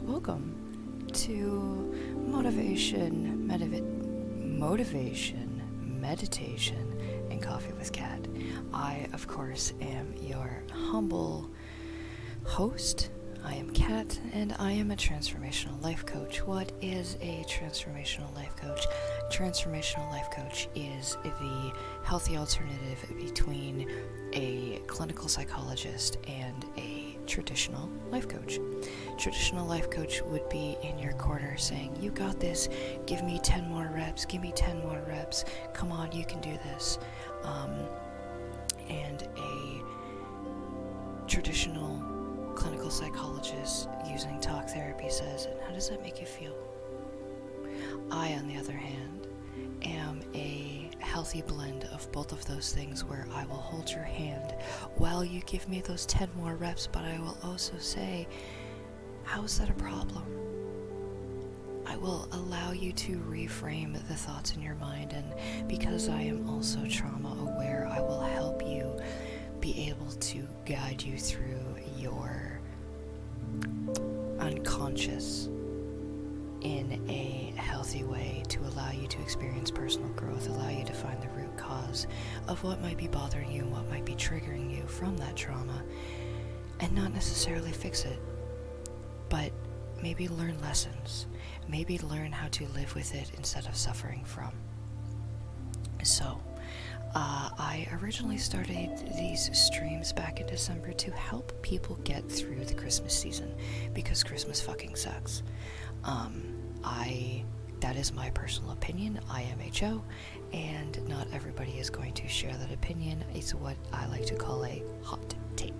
welcome to Motivation, Meditation, and Coffee with Kat. I, of course, am your humble host. I am Kat, and I am a transformational life coach. What is a transformational life coach? Transformational life coach is the healthy alternative between a clinical psychologist and a traditional life coach. Traditional life coach would be in your corner saying, you got this, give me 10 more reps, give me 10 more reps, come on, you can do this. And a traditional clinical psychologist using talk therapy says, and how does that make you feel? I, on the other hand, am a healthy blend of both of those things, where I will hold your hand while you give me those 10 more reps, but I will also say, how is that a problem? I will allow you to reframe the thoughts in your mind, and because I am also trauma aware, I will help you be able to guide you through your unconscious in a healthy way to allow you to experience personal growth, allow you to find the root cause of what might be bothering you and what might be triggering you from that trauma, and not necessarily fix it, but maybe learn lessons, maybe learn how to live with it instead of suffering from. So, I originally started these streams back in December to help people get through the Christmas season, because Christmas fucking sucks. That is my personal opinion. I am HO, and not everybody is going to share that opinion. It's what I like to call a hot take.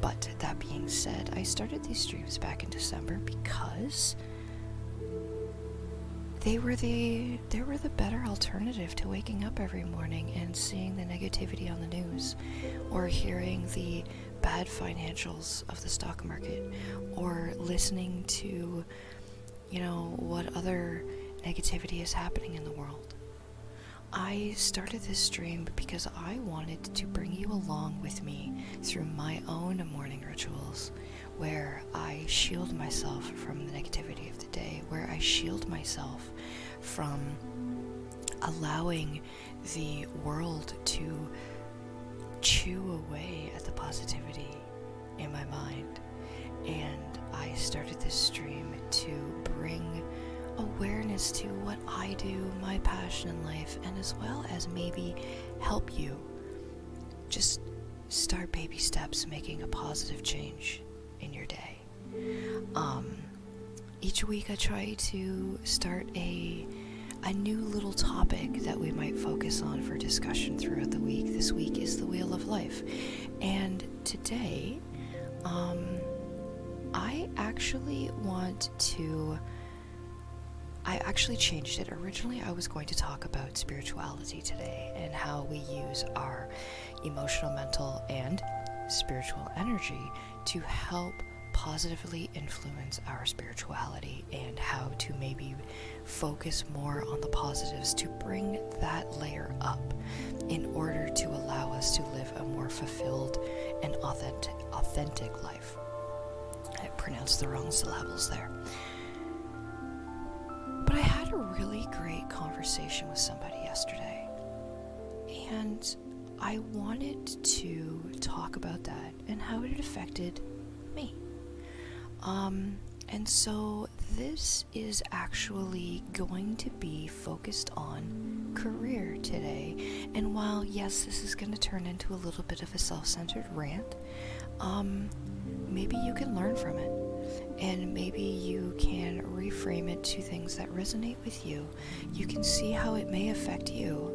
But that being said, I started these streams back in December because they were the better alternative to waking up every morning and seeing the negativity on the news, or hearing the bad financials of the stock market, or listening to, what other negativity is happening in the world. I started this stream because I wanted to bring you along with me through my own morning rituals, where I shield myself from the negativity of the day, where I shield myself from allowing the world to chew away at the positivity in my mind. And I started this stream to bring awareness to what I do, my passion in life, and as well as maybe help you just start baby steps making a positive change in your day. Each week I try to start a new little topic that we might focus on for discussion throughout the week. This week is the Wheel of Life, and today I actually changed it. Originally, I was going to talk about spirituality today and how we use our emotional, mental, and spiritual energy to help positively influence our spirituality, and how to maybe focus more on the positives to bring that layer up in order to allow us to live a more fulfilled and authentic life. I pronounced the wrong syllables there. But I had a really great conversation with somebody yesterday, and I wanted to talk about that and how it affected me. And so this is actually going to be focused on career today. And while, yes, this is going to turn into a little bit of a self-centered rant, maybe you can learn from it. And maybe you can reframe it to things that resonate with you. You can see how it may affect you,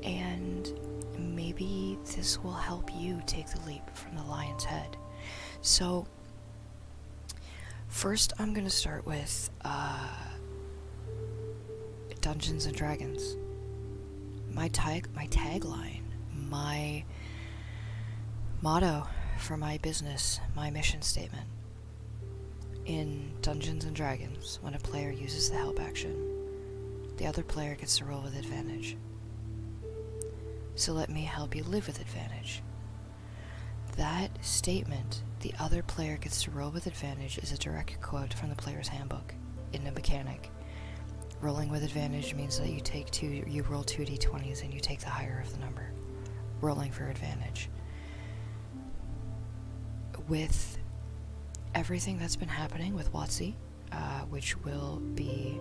and maybe this will help you take the leap from the lion's head. So, first I'm going to start with Dungeons and Dragons. My tagline, my motto for my business, my mission statement. In Dungeons and Dragons, when a player uses the help action, the other player gets to roll with advantage. So let me help you live with advantage. That statement, the other player gets to roll with advantage is a direct quote from the player's handbook in a mechanic. Rolling with advantage means that you roll 2d20s and you take the higher of the number. Rolling for advantage. With everything that's been happening with WotC, which will be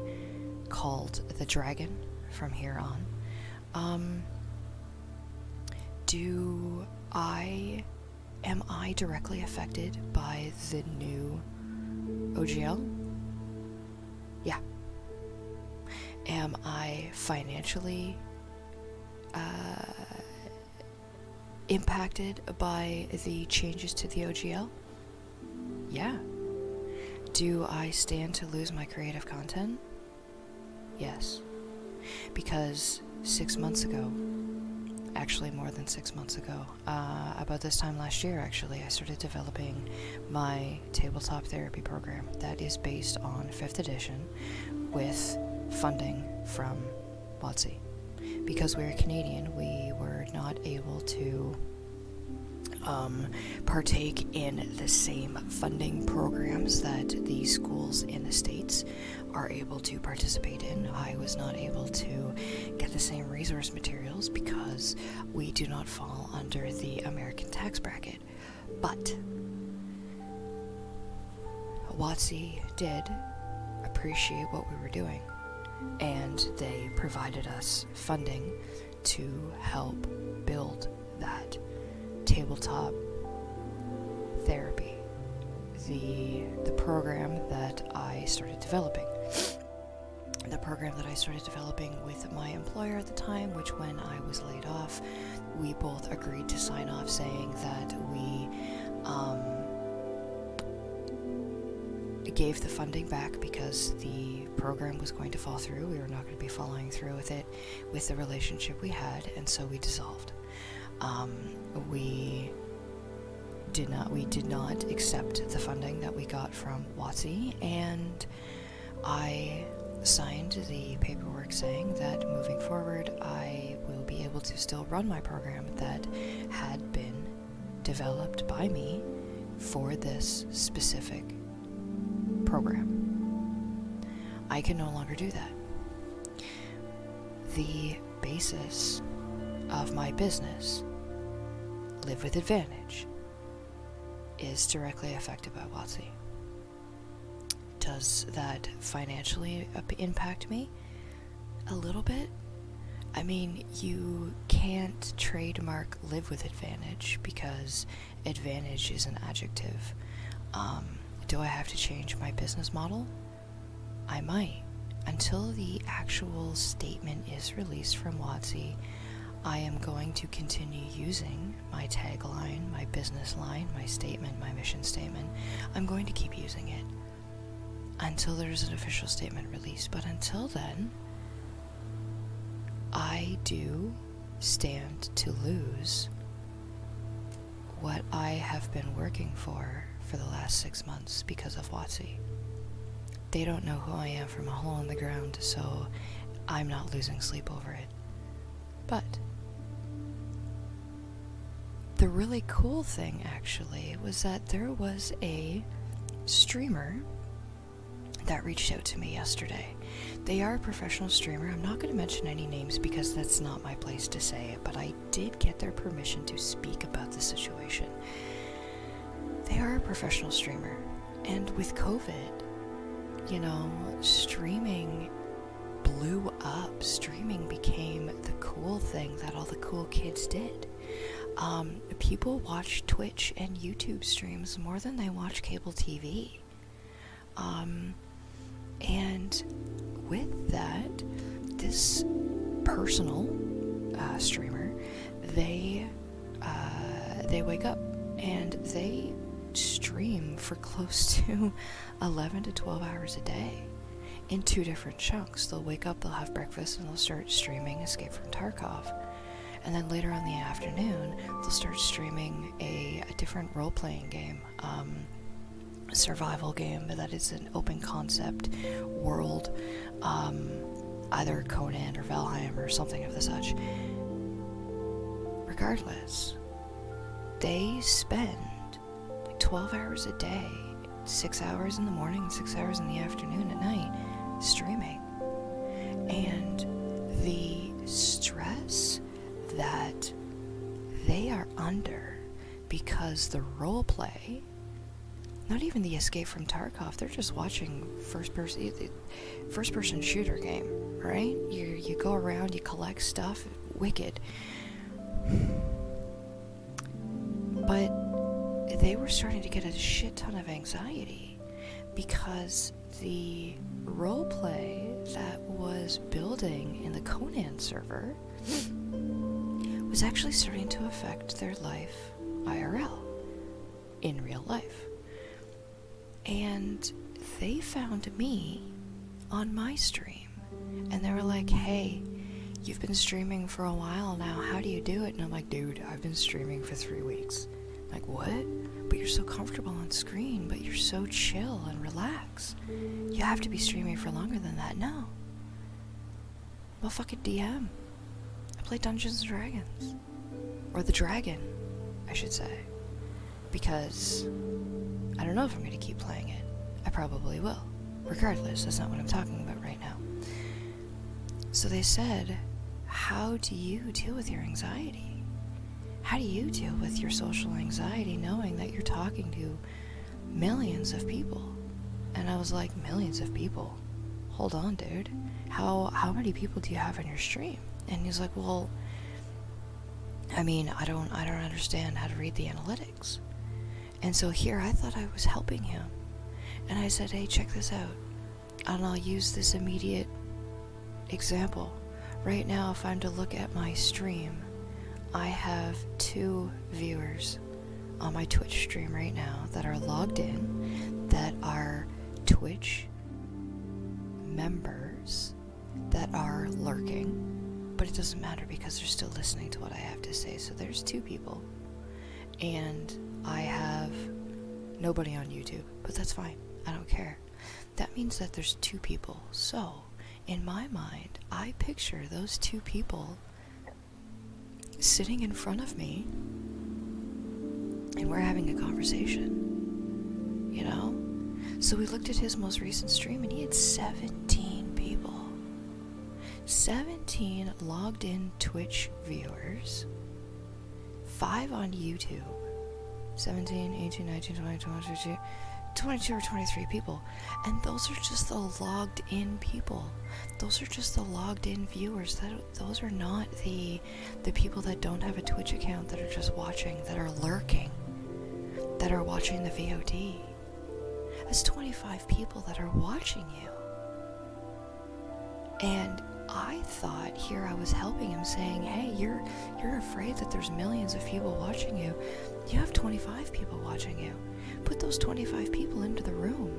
called the Dragon from here on, am I directly affected by the new OGL? Yeah. Am I financially impacted by the changes to the OGL? Yeah. Do I stand to lose my creative content? Yes. Because 6 months ago, actually more than 6 months ago, about this time last year actually, I started developing my tabletop therapy program that is based on 5th edition with funding from WotC. Because we're Canadian, we were not able to partake in the same funding programs that the schools in the States are able to participate in. I was not able to get the same resource materials because we do not fall under the American tax bracket. But WotC did appreciate what we were doing, and they provided us funding to help build that tabletop therapy, the program that I started developing. The program that I started developing with my employer at the time, which when I was laid off, we both agreed to sign off saying that we gave the funding back because the program was going to fall through. We were not going to be following through with it, with the relationship we had, and so we dissolved. We did not accept the funding that we got from WotC, and I signed the paperwork saying that moving forward I will be able to still run my program that had been developed by me for this specific program. I can no longer do that. The basis of my business, Live with Advantage, is directly affected by WotC. Does that financially impact me? A little bit. I mean, you can't trademark Live with Advantage because advantage is an adjective. Do I have to change my business model? I might. Until the actual statement is released from WotC, I am going to continue using my tagline, my business line, my statement, my mission statement. I'm going to keep using it until there's an official statement released. But until then, I do stand to lose what I have been working for the last 6 months because of WotC. They don't know who I am from a hole in the ground, so I'm not losing sleep over it. But the really cool thing, actually, was that there was a streamer that reached out to me yesterday. They are a professional streamer. I'm not going to mention any names because that's not my place to say it, but I did get their permission to speak about the situation. They are a professional streamer, and with COVID, you know, streaming blew up. Streaming became the cool thing that all the cool kids did. People watch Twitch and YouTube streams more than they watch cable TV. And with that, this personal streamer, they wake up and they stream for close to 11 to 12 hours a day in 2 different chunks. They'll wake up, they'll have breakfast, and they'll start streaming Escape from Tarkov. And then later on in the afternoon, they'll start streaming a different role-playing game, a survival game that is an open concept world, either Conan or Valheim or something of the such. Regardless, they spend like 12 hours a day, 6 hours in the morning, 6 hours in the afternoon, at night, streaming. And the stress that they are under because the role play, not even the Escape from Tarkov, they're just watching first person shooter game, right? You go around, you collect stuff, wicked. But they were starting to get a shit ton of anxiety because the role play that was building in the Conan server was actually starting to affect their life IRL, in real life. And they found me on my stream, and they were like, hey, you've been streaming for a while now, how do you do it? And I'm like, dude, I've been streaming for 3 weeks. I'm like, what? But you're so comfortable on screen, but you're so chill and relaxed. You have to be streaming for longer than that. No. I'm a fucking DM. I play Dungeons and Dragons. Or the Dragon, I should say. Because I don't know if I'm going to keep playing it. I probably will. Regardless, that's not what I'm talking about right now. So they said, how do you deal with your anxiety? How do you deal with your social anxiety knowing that you're talking to millions of people? And I was like, millions of people? Hold on, dude. How many people do you have on your stream? And he's like, well, I mean, I don't understand how to read the analytics. And so here I thought I was helping him. And I said, hey, check this out. And I'll use this immediate example. Right now, if I'm to look at my stream, I have 2 viewers on my Twitch stream right now that are logged in, that are Twitch members, that are lurking, but it doesn't matter because they're still listening to what I have to say. So there's 2 people. And I have nobody on YouTube, but that's fine. I don't care. That means that there's 2 people. So, in my mind, I picture those 2 people sitting in front of me, and we're having a conversation, you know? So we looked at his most recent stream, and he had 17 people. 17 logged in Twitch viewers, 5 on YouTube, 17, 18, 19, 20, 21, 22 or 23 people. And those are just the logged in people. Those are just the logged in viewers. Those are not the people that don't have a Twitch account, that are just watching, that are lurking, that are watching the VOD. That's 25 people that are watching you. And I thought here I was helping him, saying, hey, you're afraid that there's millions of people watching you. You have 25 people watching you. Put those 25 people into the room.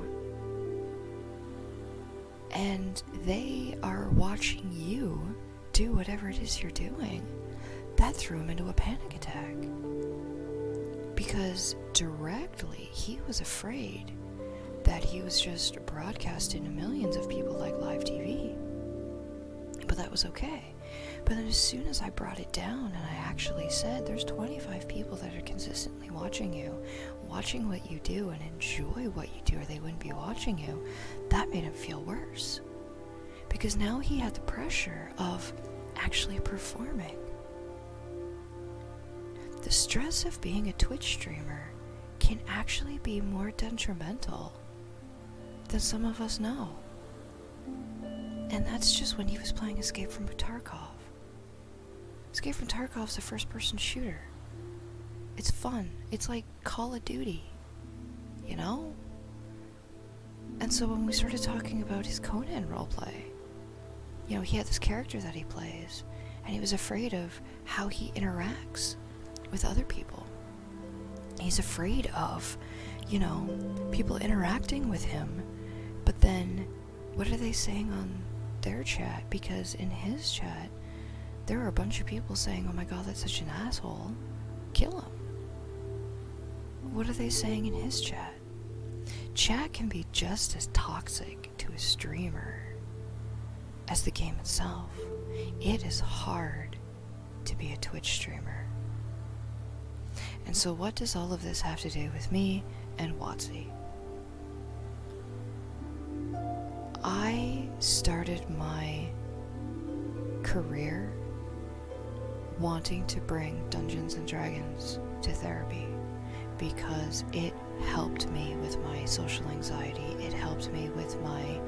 And they are watching you do whatever it is you're doing. That threw him into a panic attack. Because directly he was afraid that he was just broadcasting to millions of people like live TV. But that was okay. But then as soon as I brought it down and I actually said there's 25 people that are consistently watching you, watching what you do and enjoy what you do, or they wouldn't be watching you, that made him feel worse. Because now he had the pressure of actually performing. The stress of being a Twitch streamer can actually be more detrimental than some of us know. And that's just when he was playing Escape from Tarkov. Escape from Tarkov's a first-person shooter. It's fun. It's like Call of Duty, you know? And so when we started talking about his Conan roleplay, you know, he had this character that he plays, and he was afraid of how he interacts with other people. He's afraid of, you know, people interacting with him, but then what are they saying on their chat? Because in his chat, there are a bunch of people saying, oh my god, that's such an asshole. Kill him. What are they saying in his chat? Chat can be just as toxic to a streamer as the game itself. It is hard to be a Twitch streamer. And so what does all of this have to do with me and WotC? I started my career wanting to bring Dungeons and Dragons to therapy because it helped me with my social anxiety. It helped me with my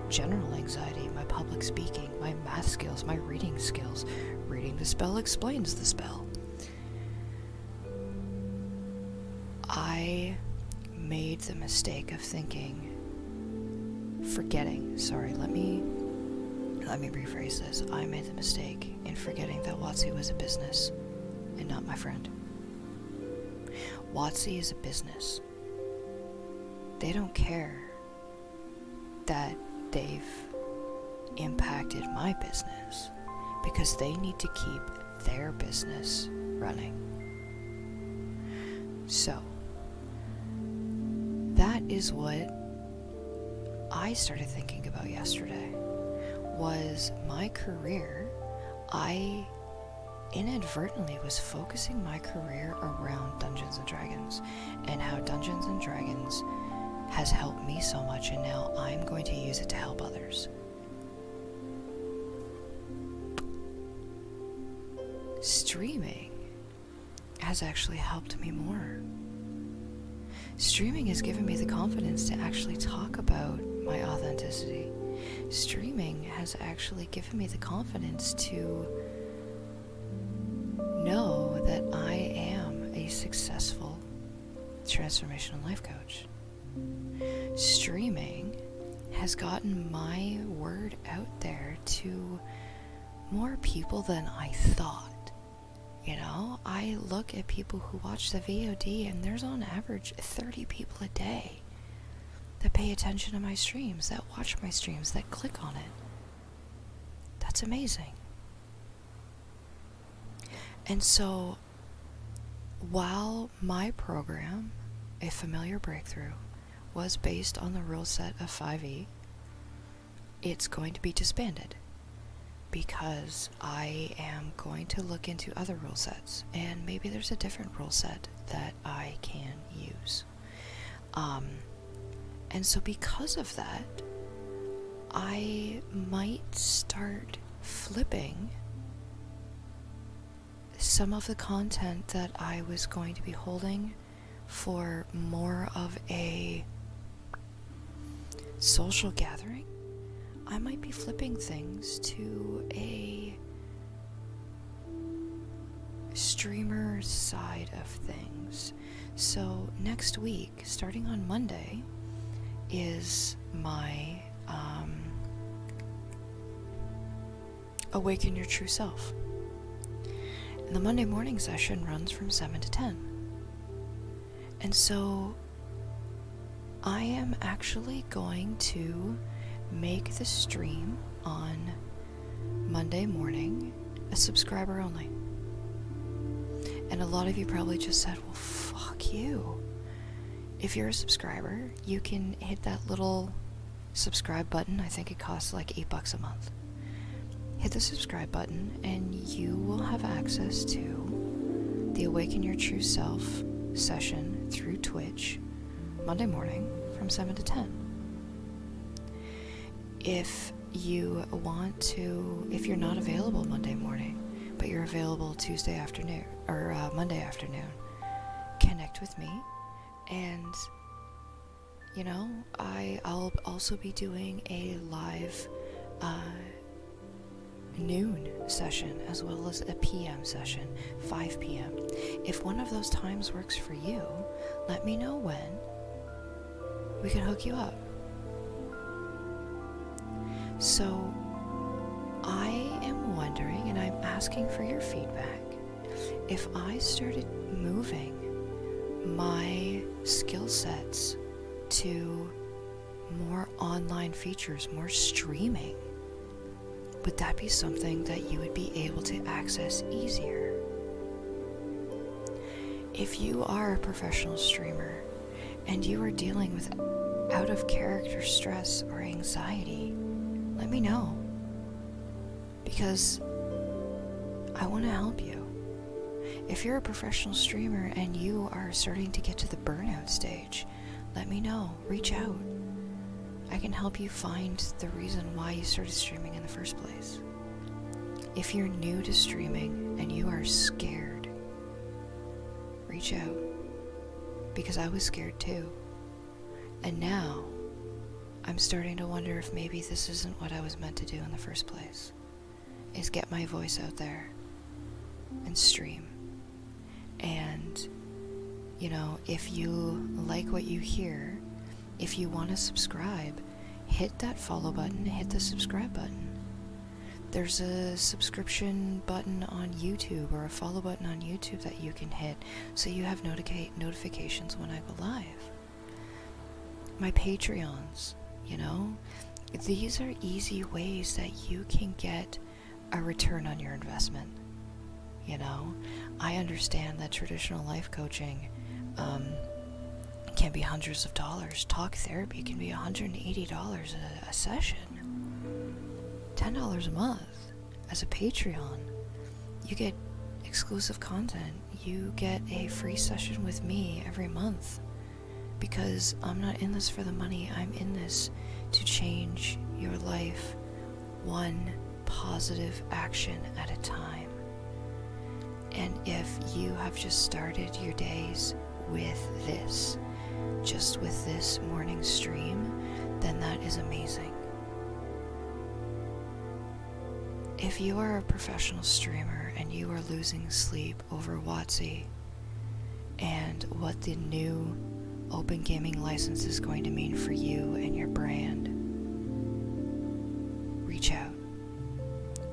general anxiety, my public speaking, my math skills, my reading skills. Reading the spell explains the spell. I made the mistake of let me rephrase this. I made the mistake in forgetting that WotC was a business and not my friend. WotC is a business. They don't care that they've impacted my business because they need to keep their business running. So, that is what I started thinking about yesterday, was my career. I inadvertently was focusing my career around Dungeons and Dragons and how Dungeons and Dragons has helped me so much, and now I'm going to use it to help others. Streaming has actually helped me more. Streaming has given me the confidence to actually talk about my authenticity. Streaming has actually given me the confidence to know that I am a successful transformational life coach. Streaming has gotten my word out there to more people than I thought. You know, I look at people who watch the VOD and there's on average 30 people a day that pay attention to my streams, that watch my streams, that click on it. That's amazing. And so, while my program, A Familiar Breakthrough, was based on the rule set of 5e, it's going to be disbanded because I am going to look into other rule sets, and maybe there's a different rule set that I can use. And so because of that, I might start flipping some of the content that I was going to be holding for more of a social gathering. I might be flipping things to a streamer side of things. So next week, starting on Monday, is my Awaken Your True Self. And the Monday morning session runs from 7 to 10. And so I am actually going to make the stream on Monday morning a subscriber only. And a lot of you probably just said, well, fuck you. If you're a subscriber, you can hit that little subscribe button. I think it costs like $8 a month. Hit the subscribe button and you will have access to the Awaken Your True Self session through Twitch Monday morning from 7 to 10. If you want to, if you're not available Monday morning, but you're available Tuesday afternoon or Monday afternoon, connect with me. And, you know, I'll also be doing a live noon session as well as a PM session, 5 p.m. If one of those times works for you, let me know when. We can hook you up. So, I am wondering, and I'm asking for your feedback, if I started moving my skill sets to more online features, more streaming, would that be something that you would be able to access easier? If you are a professional streamer and you are dealing with out of character stress or anxiety, let me know, because I want to help you. If you're a professional streamer and you are starting to get to the burnout stage, let me know. Reach out. I can help you find the reason why you started streaming in the first place. If you're new to streaming and you are scared, reach out. Because I was scared too. And now, I'm starting to wonder if maybe this isn't what I was meant to do in the first place. Is get my voice out there and stream. And, if you like what you hear, if you want to subscribe, hit that follow button, hit the subscribe button. There's a subscription button on YouTube or a follow button on YouTube that you can hit so you have notifications when I go live. My Patreons, these are easy ways that you can get a return on your investment. I understand that traditional life coaching can be hundreds of dollars. Talk therapy can be $180 a session. $10 a month. As a Patreon, you get exclusive content. You get a free session with me every month. Because I'm not in this for the money. I'm in this to change your life one positive action at a time. And if you have just started your days with this, just with this morning stream, then that is amazing. If you are a professional streamer and you are losing sleep over WotC and what the new open gaming license is going to mean for you and your brand, reach out,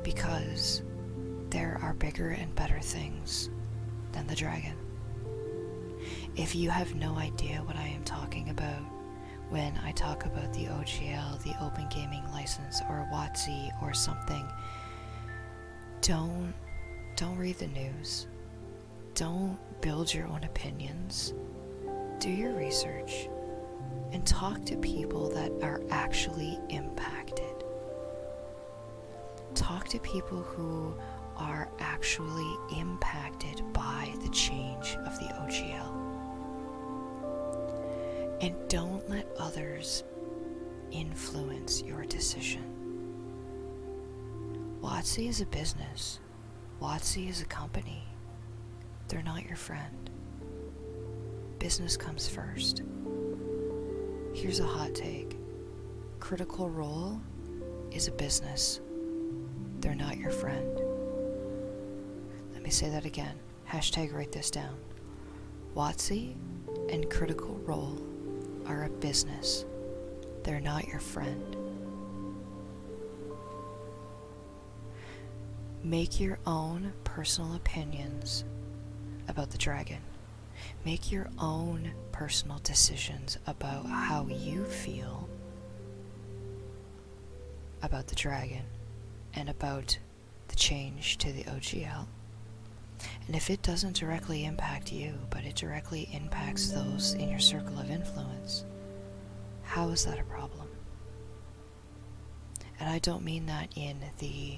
because there are bigger and better things than the dragon. If you have no idea what I am talking about when I talk about the OGL, the open gaming license, or WotC or something, don't read the news. Don't build your own opinions. Do your research and talk to people that are actually impacted. Talk to people who are actually impacted by the change of the OGL. And don't let others influence your decision. WotC is a business. WotC is a company. They're not your friend. Business comes first. Here's a hot take. Critical Role is a business. They're not your friend. Let me say that again. Hashtag write this down. WotC and Critical Role are a business. They're not your friend. Make your own personal opinions about the dragon. Make your own personal decisions about how you feel about the dragon and about the change to the OGL. And if it doesn't directly impact you, but it directly impacts those in your circle of influence, how is that a problem? And I don't mean that in the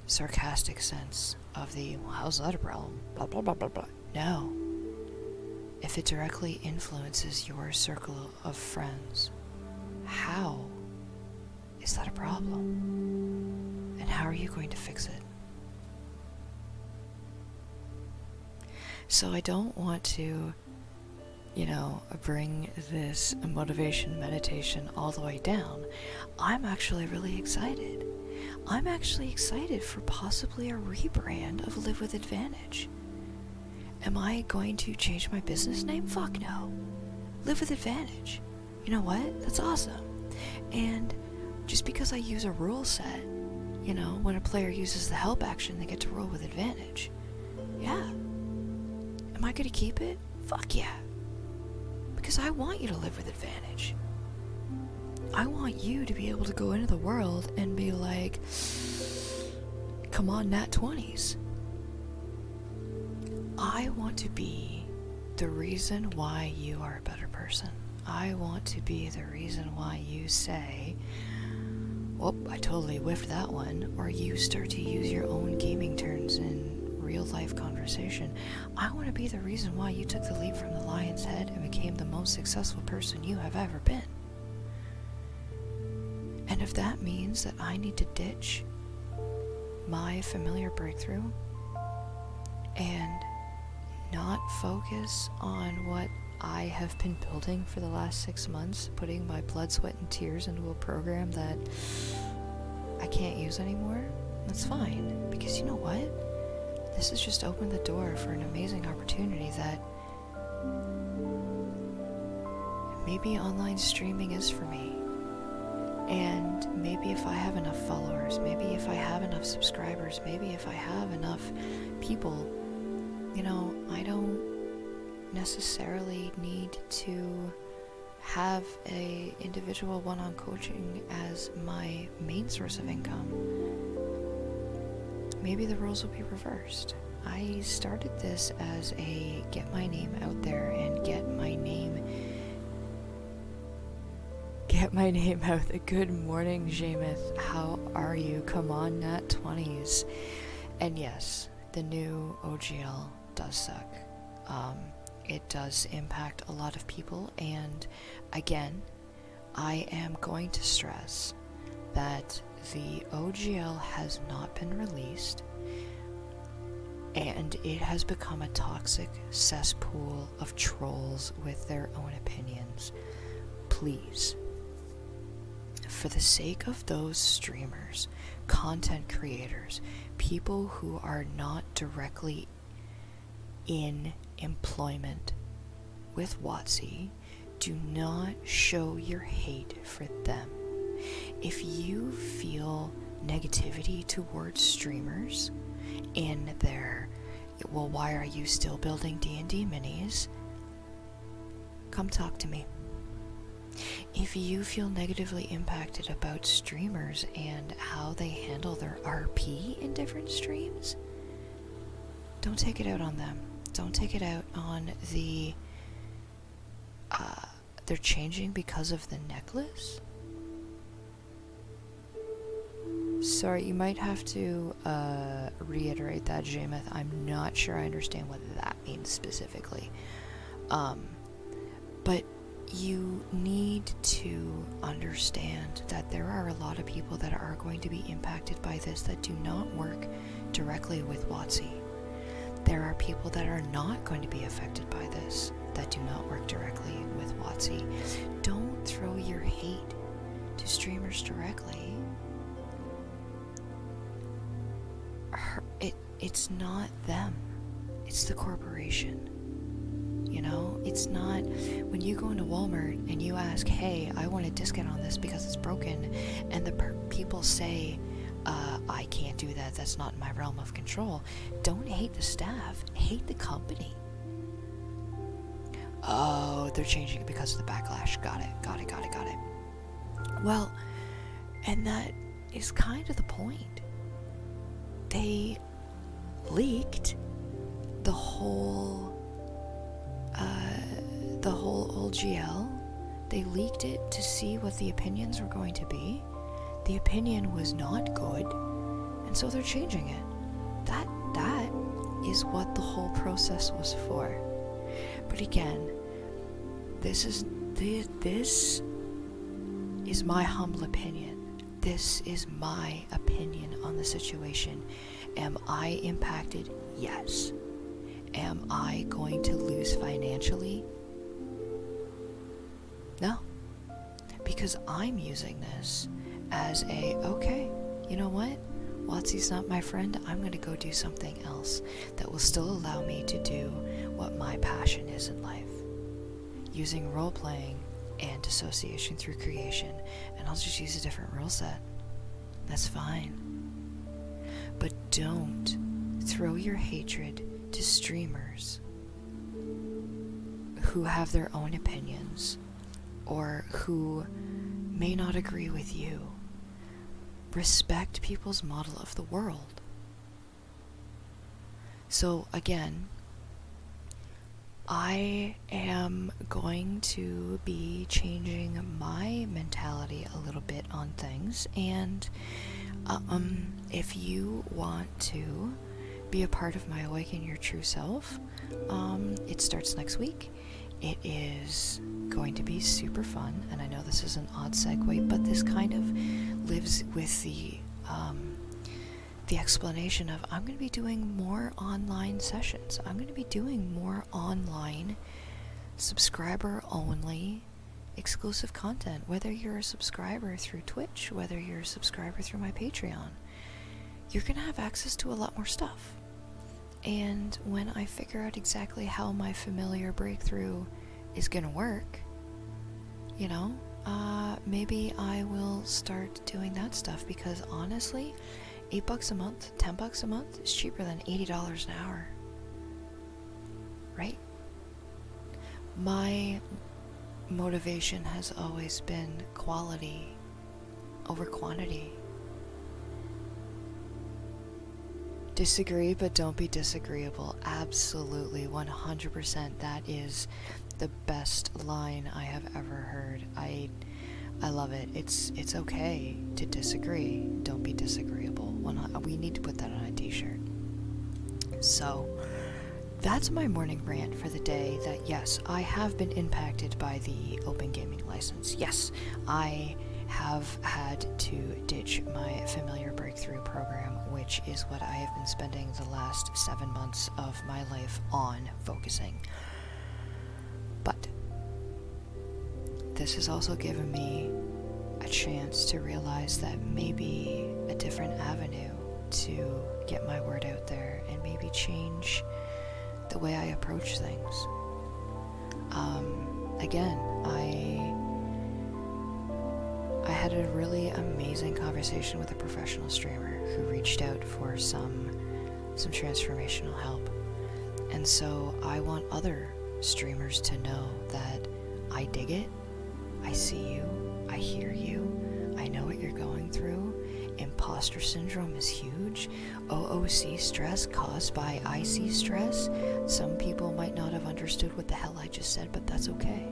sarcastic sense of the, well, how's that a problem? Blah, blah, blah, blah, blah. No. If it directly influences your circle of friends, how is that a problem? And how are you going to fix it? So I don't want to, bring this motivation meditation all the way down. I'm actually really excited. I'm actually excited for possibly a rebrand of Live with Advantage. Am I going to change my business name? Fuck no. Live with Advantage. You know what? That's awesome. And just because I use a rule set, when a player uses the help action, they get to roll with advantage. Yeah. Am I going to keep it? Fuck yeah. Because I want you to live with advantage. I want you to be able to go into the world and be like, come on, nat 20s. I want to be the reason why you are a better person. I want to be the reason why you say, whoop, I totally whiffed that one, or you start to use your own gaming turns and real life conversation. I want to be the reason why you took the leap from the lion's head and became the most successful person you have ever been. And if that means that I need to ditch my familiar breakthrough and not focus on what I have been building for the last 6 months, putting my blood, sweat, and tears into a program that I can't use anymore, that's fine. Because you know what? This has just opened the door for an amazing opportunity that maybe online streaming is for me. And maybe if I have enough followers, maybe if I have enough subscribers, maybe if I have enough people, I don't necessarily need to have a individual one-on coaching as my main source of income. Maybe the roles will be reversed. I started this as a get my name out there and get my name out there. Good morning, Jameth. How are you? Come on, Nat 20s. And yes, the new OGL does suck. It does impact a lot of people, and again, I am going to stress that the OGL has not been released, and it has become a toxic cesspool of trolls with their own opinions. Please, for the sake of those streamers, content creators, people who are not directly in employment with WotC, do not show your hate for them. If you feel negativity towards streamers in their, well, why are you still building D&D minis? Come talk to me. If you feel negatively impacted about streamers and how they handle their RP in different streams, don't take it out on them. Don't take it out on they're changing because of the necklace. Sorry, you might have to reiterate that, Jameth. I'm not sure I understand what that means specifically. But you need to understand that there are a lot of people that are going to be impacted by this that do not work directly with WotC. There are people that are not going to be affected by this that do not work directly with WotC. Don't throw your hate to streamers directly. It's not them. It's the corporation. It's not when you go into Walmart and you ask, hey, I want a discount on this because it's broken, and the people say, I can't do that, that's not in my realm of control. Don't hate the staff, hate the company. Oh, they're changing it because of the backlash. Got it. Well, and that is kind of the point. They leaked the whole OGL. They leaked it to see what the opinions were going to be. The opinion was not good, and so they're changing it. That is what the whole process was for. But again, this is my humble opinion. This is my opinion on the situation. Am I impacted? Yes. Am I going to lose financially? No. Because I'm using this as okay, you know what? WotC's not my friend. I'm going to go do something else that will still allow me to do what my passion is in life. Using role-playing and dissociation through creation. And I'll just use a different rule set. That's fine. But don't throw your hatred to streamers who have their own opinions or who may not agree with you. Respect people's model of the world. So again, I am going to be changing my mentality a little bit on things, and if you want to be a part of my Awaken Your True Self, it starts next week. It is going to be super fun, and I know this is an odd segue, but this kind of lives with the explanation of I'm going to be doing more online sessions. I'm going to be doing more online, subscriber-only, exclusive content, whether you're a subscriber through Twitch, whether you're a subscriber through my Patreon. You're going to have access to a lot more stuff. And when I figure out exactly how my familiar breakthrough is going to work, you know, maybe I will start doing that stuff, because honestly, $8 a month, $10 a month is cheaper than $80 an hour. Right? My motivation has always been quality over quantity. Disagree, but don't be disagreeable. Absolutely, 100%. That is the best line I have ever heard. I love it. It's okay to disagree. Don't be disagreeable. We need to put that on a t-shirt. So, that's my morning rant for the day. That yes, I have been impacted by the open gaming license. Yes, I have had to ditch my Familiar Breakthrough program, which is what I have been spending the last 7 months of my life on focusing. But this has also given me a chance to realize that maybe a different avenue to get my word out there and maybe change the way I approach things. Again, I had a really amazing conversation with a professional streamer who reached out for some transformational help. And so I want other streamers to know that I dig it, I see you, I hear you, I know what you're going through. Imposter syndrome is huge. OOC stress caused by IC stress. Some people might not have understood what the hell I just said, but that's okay.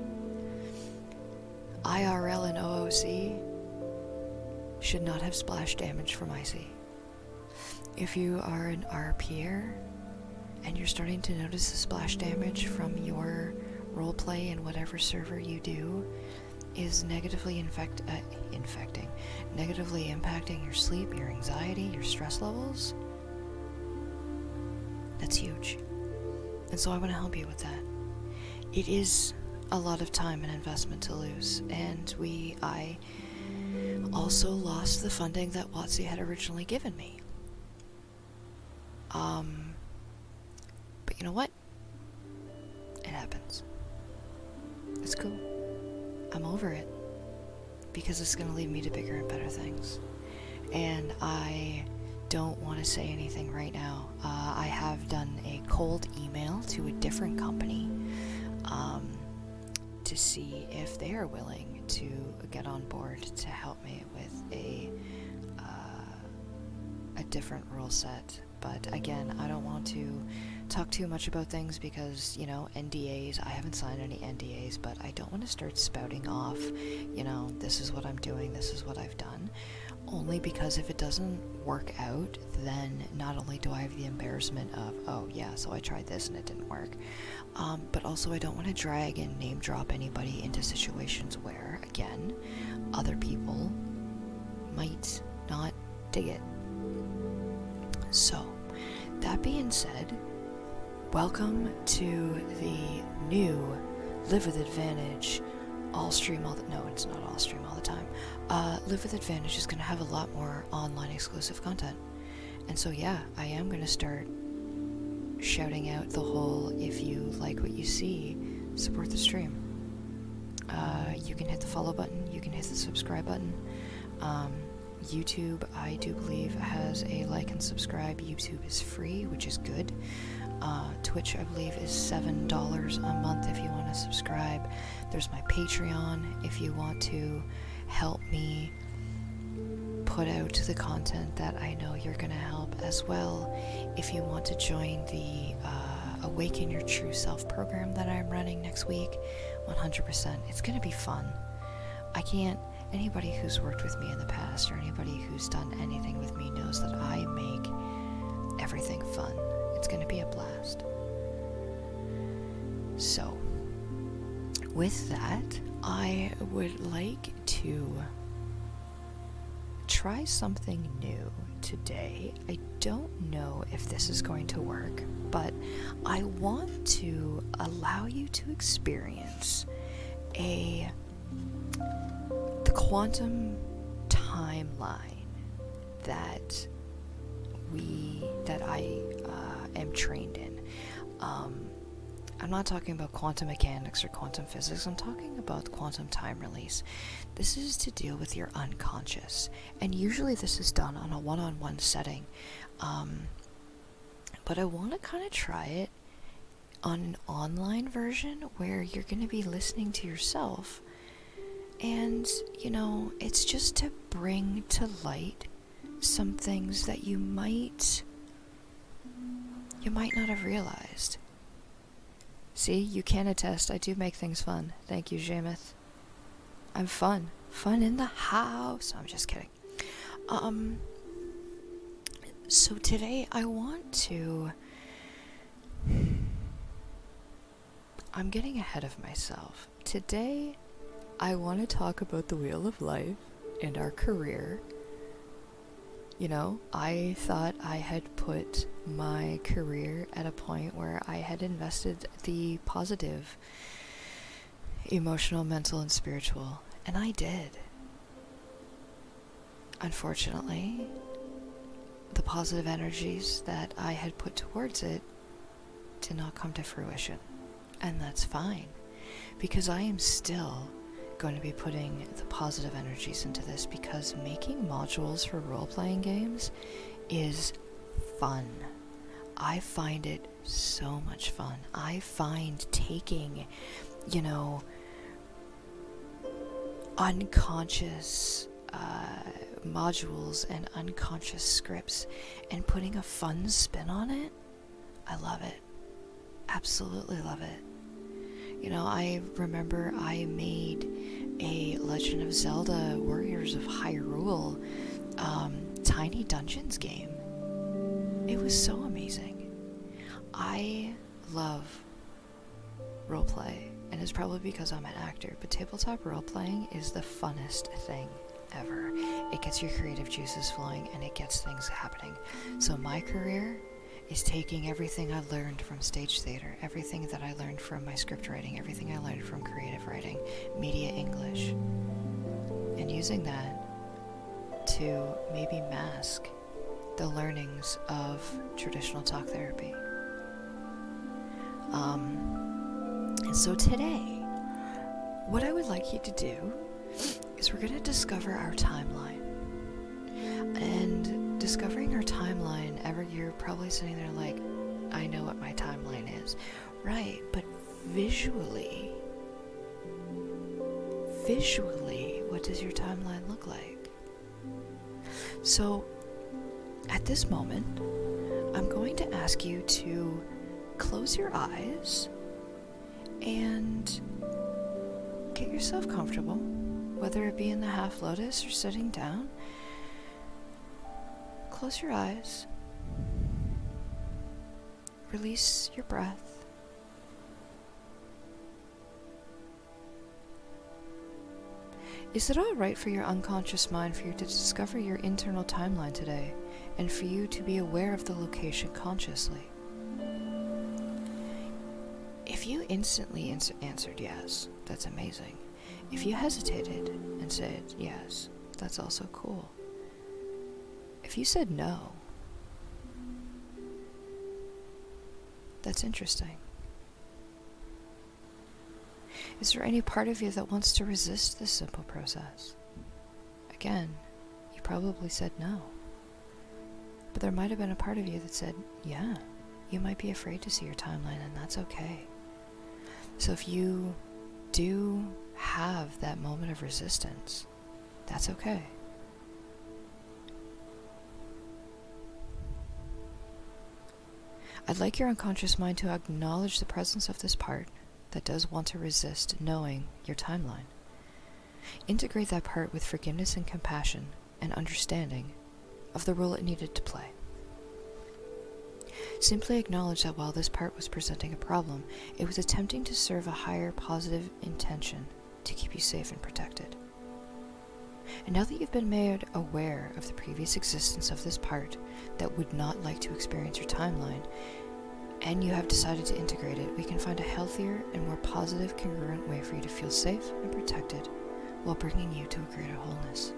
IRL and OOC should not have splash damage from IC. If you are an RPer and you're starting to notice the splash damage from your roleplay in whatever server you do is negatively negatively impacting your sleep, your anxiety, your stress levels, that's huge. And so I want to help you with that. It is a lot of time and investment to lose, and I also lost the funding that WotC had originally given me. But you know what? It happens. It's cool. I'm over it, because it's going to lead me to bigger and better things. And I don't want to say anything right now. I have done a cold email to a different company to see if they are willing to get on board to help me with a different rule set. But again, I don't want to talk too much about things because, you know, NDAs, I haven't signed any NDAs, but I don't want to start spouting off, you know, this is what I'm doing, this is what I've done. Only because if it doesn't work out, then not only do I have the embarrassment of, oh yeah, so I tried this and it didn't work, but also I don't want to drag and name drop anybody into situations where, again, other people might not dig it. So, that being said, welcome to the new Live with Advantage no, it's not all stream all the time. Live with Advantage is going to have a lot more online exclusive content. And so yeah, I am going to start shouting out the whole, if you like what you see, support the stream. You can hit the follow button, you can hit the subscribe button. YouTube, I do believe, has a like and subscribe. YouTube is free, which is good. Twitch, I believe, is $7 a month if you want to subscribe. There's my Patreon if you want to help me put out the content that I know you're going to help as well. If you want to join the Awaken Your True Self program that I'm running next week, 100%. It's going to be fun. Anybody who's worked with me in the past or anybody who's done anything with me knows that I make everything fun. It's going to be a blast. So, with that, I would like to try something new today. I don't know if this is going to work, but I want to allow you to experience the quantum timeline that I am trained in. I'm not talking about quantum mechanics or quantum physics. I'm talking about quantum time release. This is to deal with your unconscious, and usually this is done on a one-on-one setting. But I want to kind of try it on an online version where you're going to be listening to yourself, and it's just to bring to light some things that you might not have realized. See, you can attest, I do make things fun. Thank you, Jameth. I'm fun. Fun in the house. I'm just kidding. So today I'm getting ahead of myself. Today, I want to talk about the wheel of life and our career. I thought I had put my career at a point where I had invested the positive, emotional, mental, and spiritual, and I did. Unfortunately, the positive energies that I had put towards it did not come to fruition, and that's fine, because I am still going to be putting the positive energies into this, because making modules for role-playing games is fun. I find it so much fun. I find taking, unconscious modules and unconscious scripts and putting a fun spin on it, I love it. Absolutely love it. I remember I made a Legend of Zelda Warriors of Hyrule Tiny Dungeons game. It was so amazing. I love roleplay, and it's probably because I'm an actor, but tabletop role-playing is the funnest thing ever. It gets your creative juices flowing, and it gets things happening. So my career is taking everything I learned from stage theater, everything that I learned from my script writing, everything I learned from creative writing, media English, and using that to maybe mask the learnings of traditional talk therapy. And so today, what I would like you to do is we're going to discover our timeline. And discovering our timeline, you're probably sitting there like, I know what my timeline is. Right, but visually, what does your timeline look like? So, at this moment, I'm going to ask you to close your eyes and get yourself comfortable, whether it be in the half lotus or sitting down. Close your eyes. Release your breath. Is it all right for your unconscious mind for you to discover your internal timeline today, and for you to be aware of the location consciously? If you instantly answered yes, that's amazing. If you hesitated and said yes, that's also cool. If you said no, that's interesting. Is there any part of you that wants to resist this simple process? Again, you probably said no. But there might have been a part of you that said, yeah, you might be afraid to see your timeline, and that's okay. So if you do have that moment of resistance, that's okay. I'd like your unconscious mind to acknowledge the presence of this part that does want to resist knowing your timeline. Integrate that part with forgiveness and compassion and understanding of the role it needed to play. Simply acknowledge that while this part was presenting a problem, it was attempting to serve a higher positive intention to keep you safe and protected. And now that you've been made aware of the previous existence of this part that would not like to experience your timeline, and you have decided to integrate it, we can find a healthier and more positive, congruent way for you to feel safe and protected while bringing you to a greater wholeness.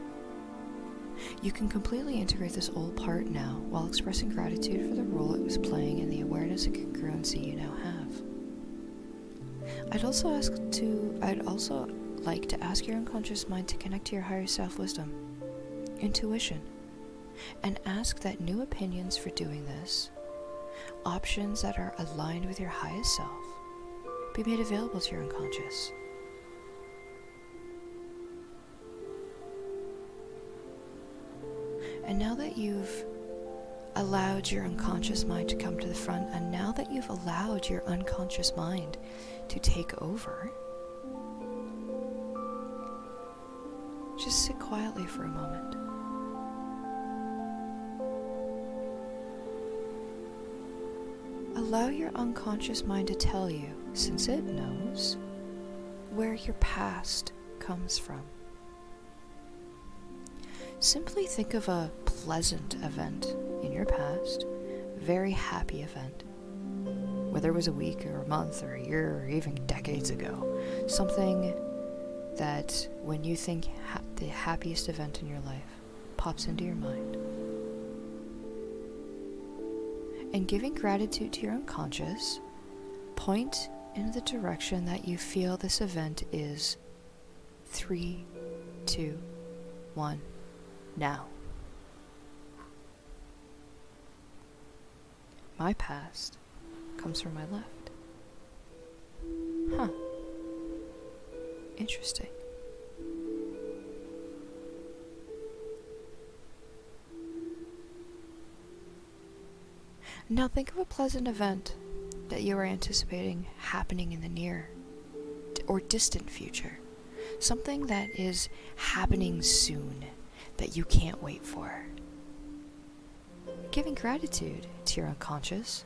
You can completely integrate this old part now while expressing gratitude for the role it was playing in the awareness and congruency you now have. I'd also like to ask your unconscious mind to connect to your higher self wisdom, intuition, and ask that new opinions for doing this, options that are aligned with your highest self, be made available to your unconscious. And now that you've allowed your unconscious mind to come to the front, and now that you've allowed your unconscious mind to take over, just sit quietly for a moment. Allow your unconscious mind to tell you, since it knows, where your past comes from. Simply think of a pleasant event in your past, very happy event, whether it was a week or a month or a year or even decades ago, something that when you think the happiest event in your life pops into your mind. And giving gratitude to your unconscious, point in the direction that you feel this event is 3, 2, 1, now. My past comes from my left. Huh. Interesting. Now think of a pleasant event that you are anticipating happening in the near or distant future. Something that is happening soon that you can't wait for. Giving gratitude to your unconscious.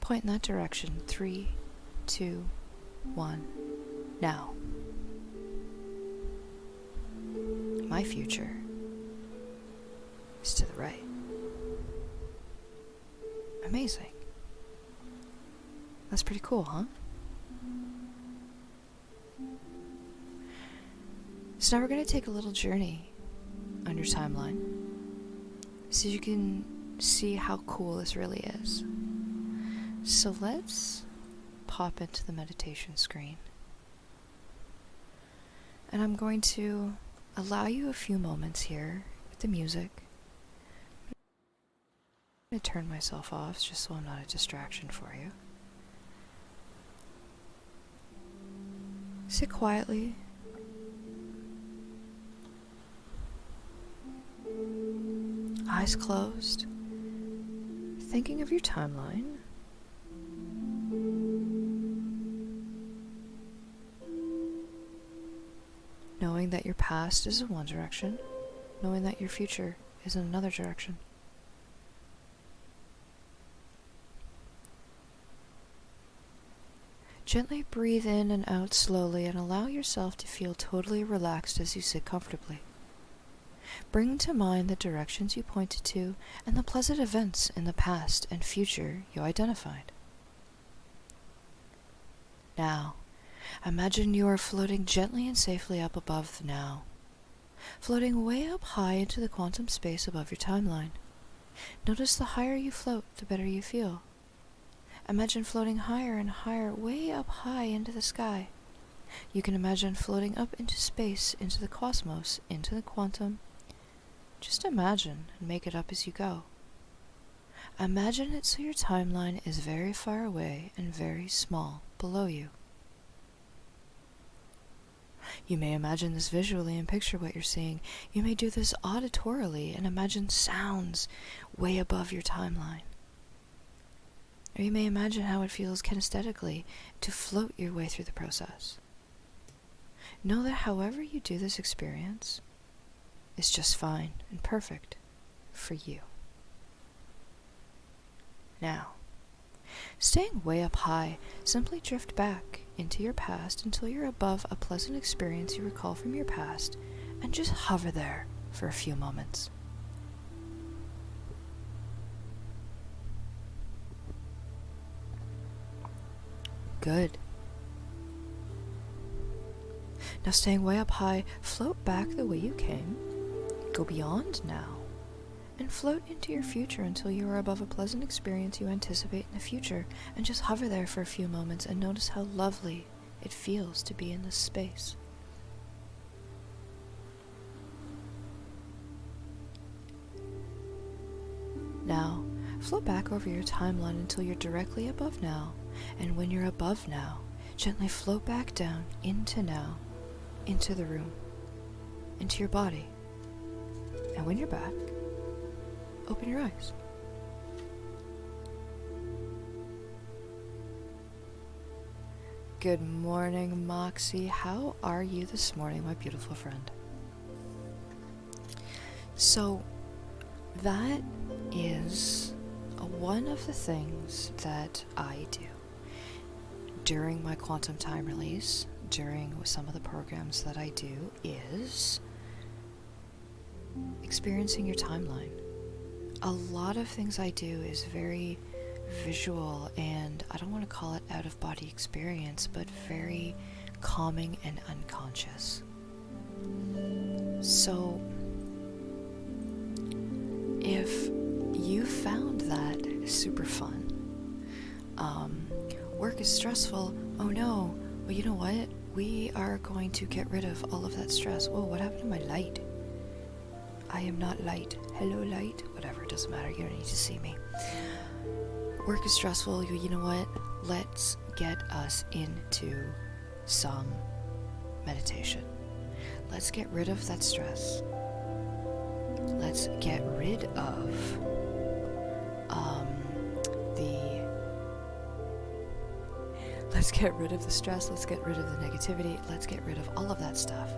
Point in that direction. 3, 2, 1, now. My future is to the right. Amazing. That's pretty cool, huh? So now we're going to take a little journey on your timeline so you can see how cool this really is. So let's pop into the meditation screen. And I'm going to allow you a few moments here with the music. I'm going to turn myself off just so I'm not a distraction for you. Sit quietly. Eyes closed. Thinking of your timeline. Knowing that your past is in one direction, knowing that your future is in another direction. Gently breathe in and out slowly and allow yourself to feel totally relaxed as you sit comfortably. Bring to mind the directions you pointed to and the pleasant events in the past and future you identified. Now, imagine you are floating gently and safely up above the now, floating way up high into the quantum space above your timeline. Notice the higher you float, the better you feel. Imagine floating higher and higher, way up high into the sky. You can imagine floating up into space, into the cosmos, into the quantum. Just imagine and make it up as you go. Imagine it so your timeline is very far away and very small below you. You may imagine this visually and picture what you're seeing. You may do this auditorily and imagine sounds way above your timeline. Or you may imagine how it feels kinesthetically to float your way through the process. Know that however you do this experience is just fine and perfect for you. now. Staying way up high, simply drift back into your past until you're above a pleasant experience you recall from your past, and just hover there for a few moments. Good. Now, staying way up high, float back the way you came, go beyond now, and float into your future until you are above a pleasant experience you anticipate in the future, and just hover there for a few moments and notice how lovely it feels to be in this space. Now, float back over your timeline until you're directly above now, and when you're above now, gently float back down into now, into the room, into your body. And when you're back, open your eyes. Good morning, Moxie. How are you this morning, my beautiful friend? So, that is one of the things that I do during my quantum time release, during some of the programs that I do, is experiencing your timeline. A lot of things I do is very visual, and I don't want to call it out-of-body experience, but very calming and unconscious. So, if you found that super fun, work is stressful, oh no, well, you know what? We are going to get rid of all of that stress. Whoa, what happened to my light? I am not light. Hello, light? Whatever, it doesn't matter. You don't need to see me. Work is stressful. You know what? Let's get us into some meditation. Let's get rid of that stress. Let's get rid of Let's get rid of the stress, let's get rid of the negativity, let's get rid of all of that stuff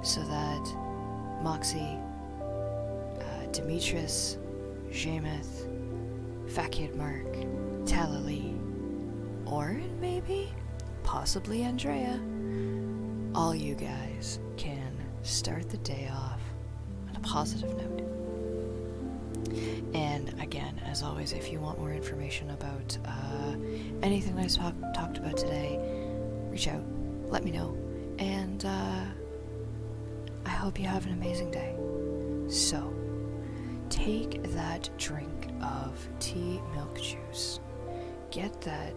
so that Moxie, Demetrius, Jameth, Fakid Mark, Talalee, or maybe, possibly Andrea, all you guys can start the day off on a positive note. And again, as always, if you want more information about anything that I talked about today, reach out, let me know, and I hope you have an amazing day. So, take that drink of tea milk juice, get that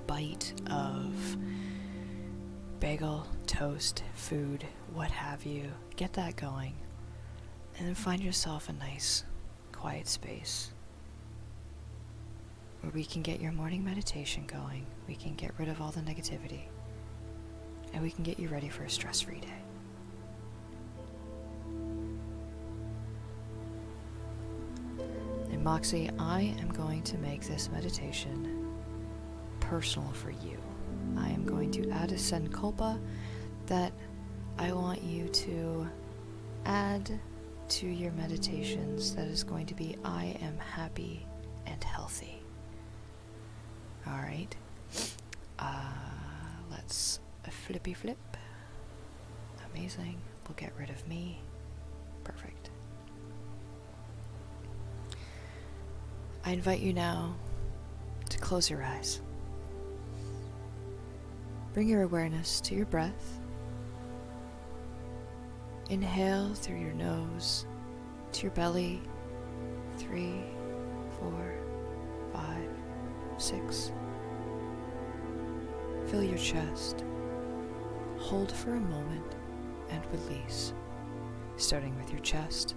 bite of bagel, toast, food, what have you, get that going, and then find yourself a nice, quiet space where we can get your morning meditation going, we can get rid of all the negativity, and we can get you ready for a stress-free day. And Moxie, I am going to make this meditation personal for you. I am going to add a Sankalpa that I want you to add to your meditations that is going to be, I am happy and healthy. Alright. Let's flippy flip. Amazing. We'll get rid of me. Perfect. I invite you now to close your eyes. Bring your awareness to your breath. Inhale through your nose to your belly. 3, 4, 5, 6. Fill your chest. Hold for a moment and release, starting with your chest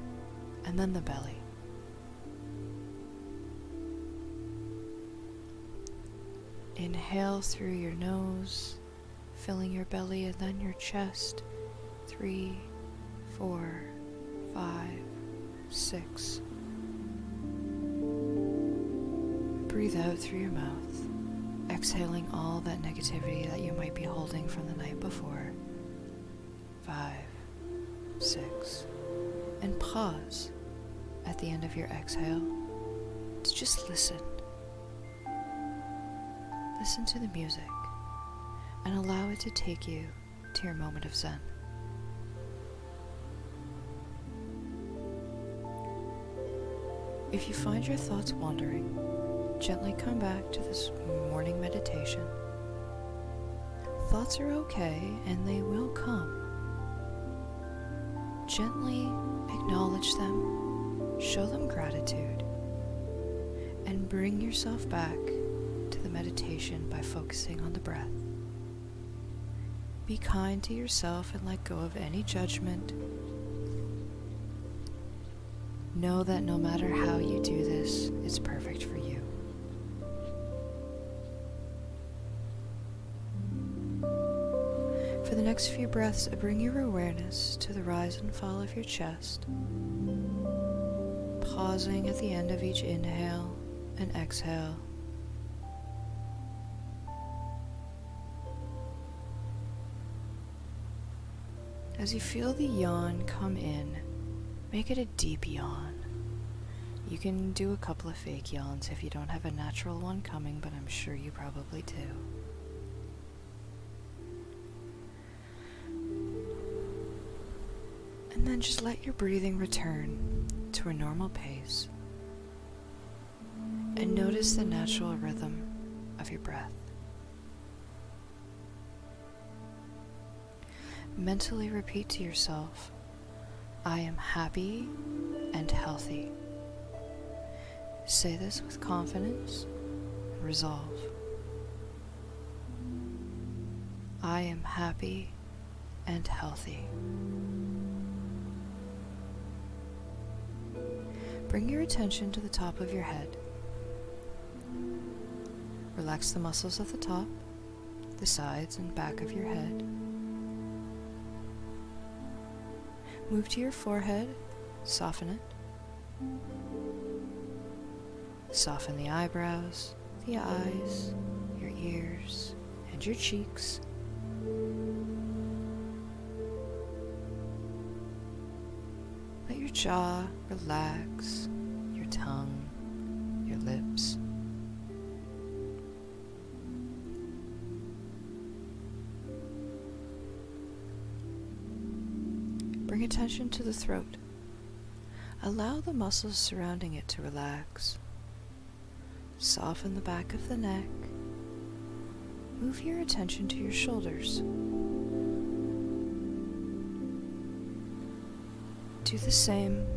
and then the belly. Inhale through your nose, filling your belly and then your chest. 3, 4, 5, 6. Breathe out through your mouth, exhaling all that negativity that you might be holding from the night before. 5, 6, and pause at the end of your exhale to just listen. Listen to the music and allow it to take you to your moment of Zen. If you find your thoughts wandering, gently come back to this morning meditation. Thoughts are okay and they will come. Gently acknowledge them, show them gratitude, and bring yourself back to the meditation by focusing on the breath. Be kind to yourself and let go of any judgment. Know that no matter how you do this, it's perfect for you. For the next few breaths, bring your awareness to the rise and fall of your chest, pausing at the end of each inhale and exhale. As you feel the yawn come in, make it a deep yawn. You can do a couple of fake yawns if you don't have a natural one coming, but I'm sure you probably do. And then just let your breathing return to a normal pace. And notice the natural rhythm of your breath. Mentally repeat to yourself, I am happy and healthy. Say this with confidence and resolve. I am happy and healthy. Bring your attention to the top of your head. Relax the muscles at the top, the sides and back of your head. Move to your forehead, soften it. Soften the eyebrows, the eyes, your ears, and your cheeks. Let your jaw relax, your tongue, your lips. Bring attention to the throat. Allow the muscles surrounding it to relax. Soften the back of the neck. Move your attention to your shoulders. Do the same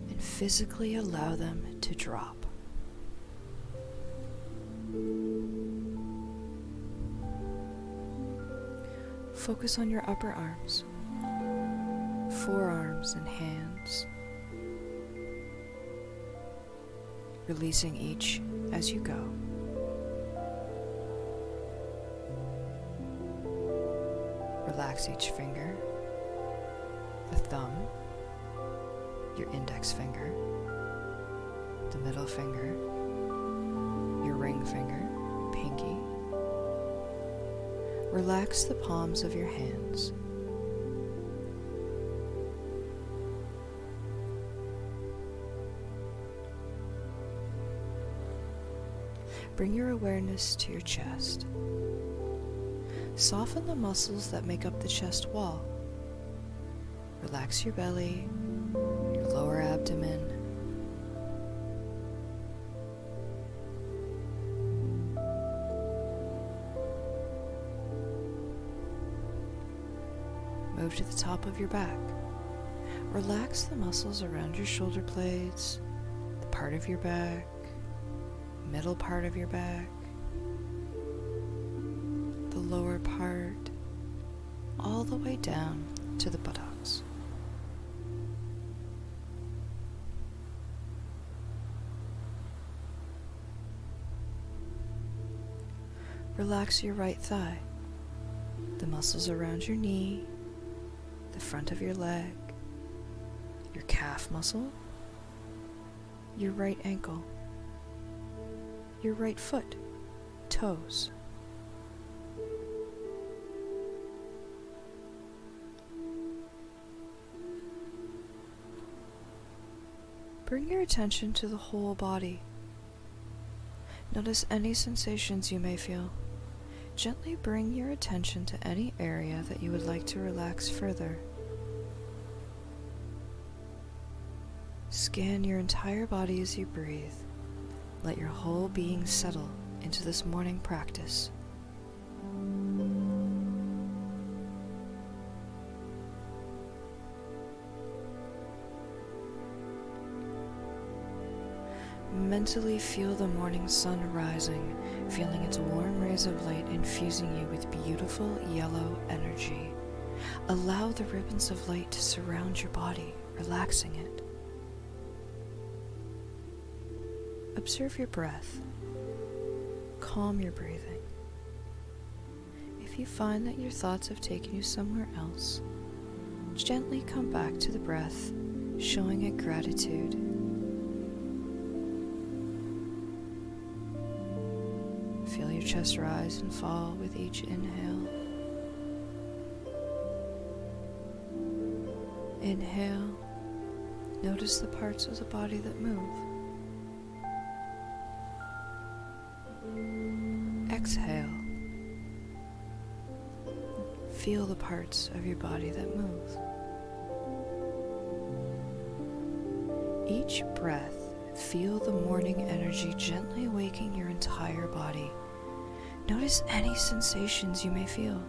and physically allow them to drop. Focus on your upper arms, forearms and hands, releasing each as you go. Relax each finger, the thumb, your index finger, the middle finger, your ring finger, pinky. Relax the palms of your hands. Bring your awareness to your chest. Soften the muscles that make up the chest wall. Relax your belly, your lower abdomen. Move to the top of your back. Relax the muscles around your shoulder blades, the part of your back, middle part of your back, the lower part, all the way down to the buttocks. Relax your right thigh, the muscles around your knee, the front of your leg, your calf muscle, your right ankle, your right foot, toes. Bring your attention to the whole body. Notice any sensations you may feel. Gently bring your attention to any area that you would like to relax further. Scan your entire body as you breathe. Let your whole being settle into this morning practice. Mentally feel the morning sun rising, feeling its warm rays of light infusing you with beautiful yellow energy. Allow the ribbons of light to surround your body, relaxing it. Observe your breath. Calm your breathing. If you find that your thoughts have taken you somewhere else, gently come back to the breath, showing it gratitude. Feel your chest rise and fall with each inhale. Inhale. Notice the parts of the body that move. Exhale. Feel the parts of your body that move. Each breath, feel the morning energy gently waking your entire body. Notice any sensations you may feel.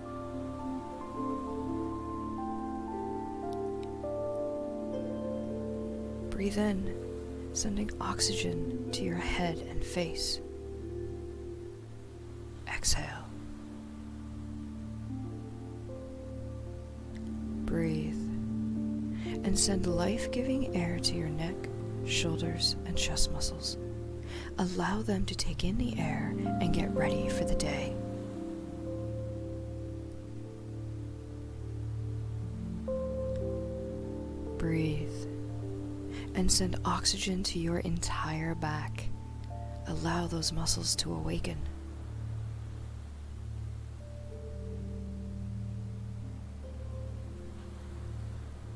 Breathe in, sending oxygen to your head and face. Exhale. Breathe and send life-giving air to your neck, shoulders, and chest muscles. Allow them to take in the air and get ready for the day. Breathe and send oxygen to your entire back. Allow those muscles to awaken.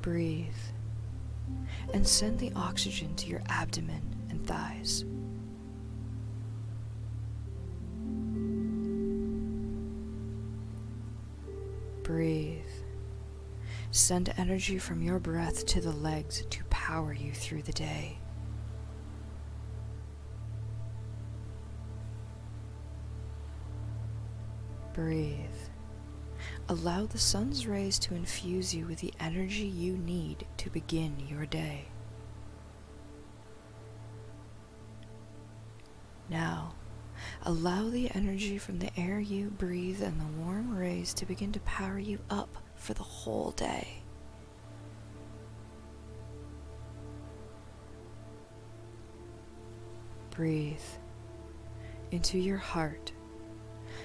Breathe and send the oxygen to your abdomen and thighs. Breathe. Send energy from your breath to the legs to power you through the day. Breathe. Allow the sun's rays to infuse you with the energy you need to begin your day. Now, allow the energy from the air you breathe and the warm rays to begin to power you up for the whole day. Breathe into your heart.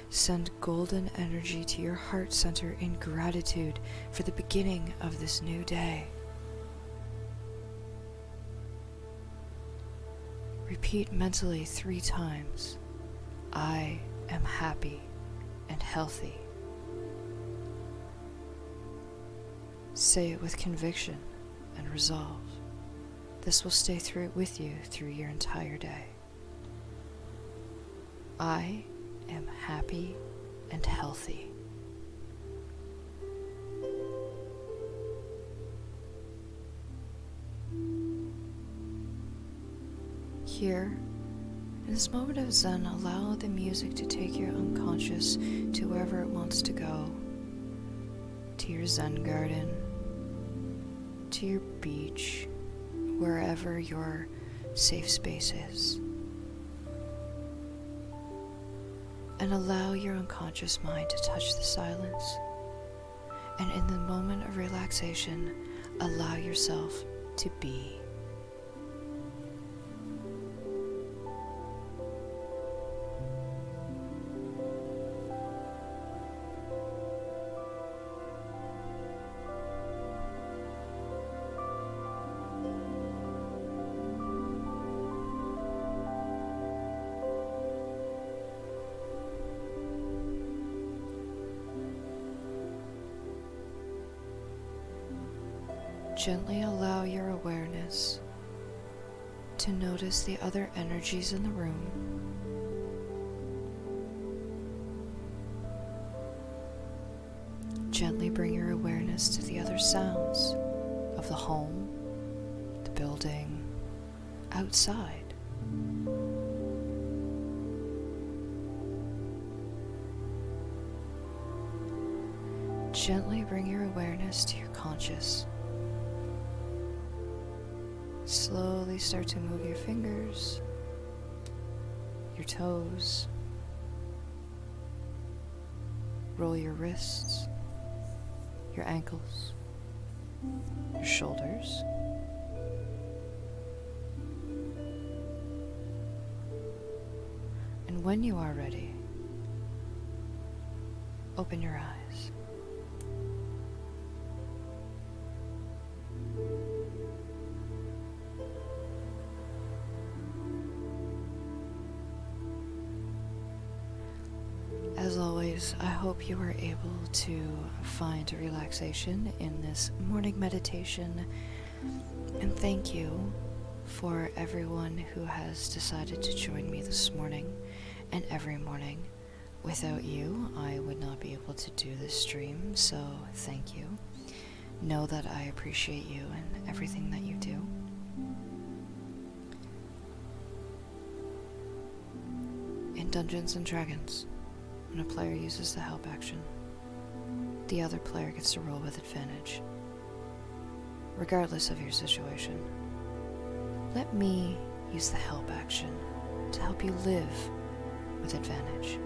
Send golden energy to your heart center in gratitude for the beginning of this new day. Repeat mentally 3 times. I am happy and healthy. Say it with conviction and resolve. This will stay with you through your entire day. I am happy and healthy. Here, in this moment of Zen, allow the music to take your unconscious to wherever it wants to go. To your Zen garden, to your beach, wherever your safe space is. And allow your unconscious mind to touch the silence. And in the moment of relaxation, allow yourself to be. Gently allow your awareness to notice the other energies in the room. Gently bring your awareness to the other sounds of the home, the building, outside. Gently bring your awareness to your conscious. Slowly start to move your fingers, your toes, roll your wrists, your ankles, your shoulders, and when you are ready, open your eyes. As always, I hope you are able to find relaxation in this morning meditation, and thank you for everyone who has decided to join me this morning and every morning. Without you, I would not be able to do this stream, so thank you. Know that I appreciate you and everything that you do. In Dungeons & Dragons, when a player uses the help action, the other player gets to roll with advantage, regardless of your situation. Let me use the help action to help you live with advantage.